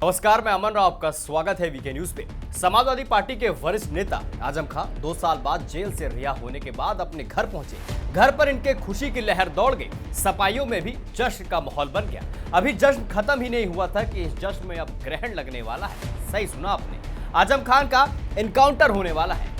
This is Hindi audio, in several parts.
नमस्कार, मैं अमन राव, आपका स्वागत है वीके न्यूज पे। समाजवादी पार्टी के वरिष्ठ नेता आजम खां 2 साल बाद जेल से रिहा होने के बाद अपने घर पहुंचे। घर पर इनके खुशी की लहर दौड़ गई। सपाइयों में भी जश्न का माहौल बन गया। अभी जश्न खत्म ही नहीं हुआ था कि इस जश्न में अब ग्रहण लगने वाला है। सही सुना आपने, आजम खान का एनकाउंटर होने वाला है।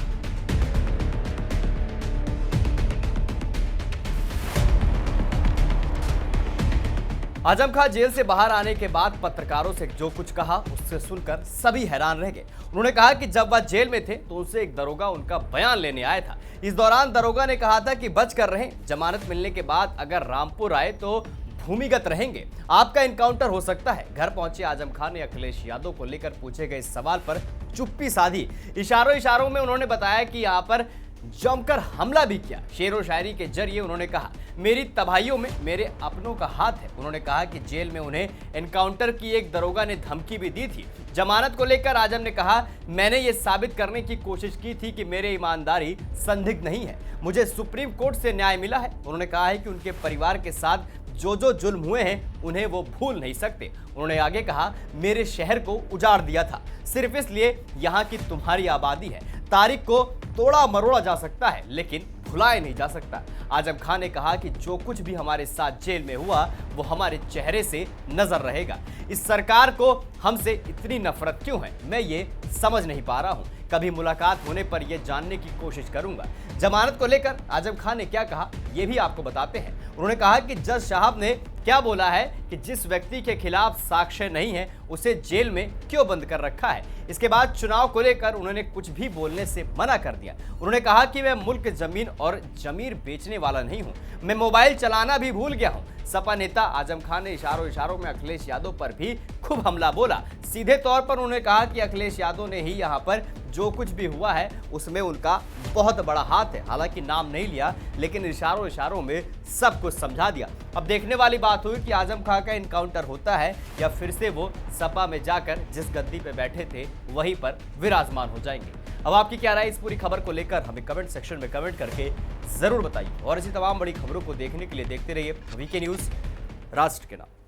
आजम खान जेल से बाहर आने के बाद पत्रकारों से जो कुछ कहा उससे सुनकर सभी हैरान रह गए। उन्होंने कहा कि जब वह जेल में थे तो उनसे एक दरोगा उनका बयान लेने आया था। इस दौरान दरोगा ने कहा था कि बच कर रहें, जमानत मिलने के बाद अगर रामपुर आए तो भूमिगत रहेंगे, आपका एनकाउंटर हो सकता है। घर पहुंचे आजम खान ने अखिलेश यादव को लेकर पूछे गए सवाल पर चुप्पी साधी। इशारों में उन्होंने बताया कि यहाँ पर जमकर हमला भी किया। शेरो शायरी के जरिए उन्होंने कहा, मेरी तबाहियों में मेरे अपनों का हाथ है। उन्होंने कहा कि जेल में उन्हें एनकाउंटर की एक दरोगा ने धमकी भी दी थी। जमानत को लेकर आजम ने कहा, मैंने ये साबित करने की कोशिश की थी कि मेरी ईमानदारी संदिग्ध नहीं है, मुझे सुप्रीम कोर्ट से न्याय मिला है। उन्होंने कहा है कि उनके परिवार के साथ जो जुल्म हुए हैं उन्हें वो भूल नहीं सकते। उन्होंने आगे कहा, मेरे शहर को उजाड़ दिया था सिर्फ इसलिए यहाँ की तुम्हारी आबादी है। तारीख को तोड़ा मरोड़ा जा सकता है लेकिन भुलाया नहीं जा सकता। आजम खान ने कहा कि जो कुछ भी हमारे साथ जेल में हुआ वो हमारे चेहरे से नजर रहेगा। इस सरकार को हमसे इतनी नफरत क्यों है, मैं ये समझ नहीं पा रहा हूँ। कभी मुलाकात होने पर यह जानने की कोशिश करूंगा। जमानत को लेकर आजम खान ने क्या कहा ये भी आपको बताते हैं। उन्होंने कहा कि जज साहब ने क्या बोला है कि जिस व्यक्ति के खिलाफ साक्ष्य नहीं है उसे जेल में क्यों बंद कर रखा है। इसके बाद चुनाव को लेकर उन्होंने कुछ भी बोलने से मना कर दिया। उन्होंने कहा कि मैं मुल्क, जमीन और जमीर बेचने वाला नहीं हूं, मैं मोबाइल चलाना भी भूल गया हूं। सपा नेता आजम खान ने इशारों में अखिलेश यादव पर भी खूब हमला बोला। सीधे तौर पर उन्होंने कहा कि अखिलेश यादव ने ही यहाँ पर जो कुछ भी हुआ है उसमें उनका बहुत बड़ा हाथ है। हालांकि नाम नहीं लिया लेकिन इशारों में सब कुछ समझा दिया। अब देखने वाली बात हुई कि आजम खान का एनकाउंटर होता है या फिर से वो सपा में जाकर जिस गद्दी पे बैठे थे वहीं पर विराजमान हो जाएंगे। अब आपकी क्या राय इस पूरी खबर को लेकर हमें कमेंट सेक्शन में कमेंट करके जरूर बताइए। और इसी तमाम बड़ी खबरों को देखने के लिए देखते रहिए वीके न्यूज, राष्ट्र के नाम।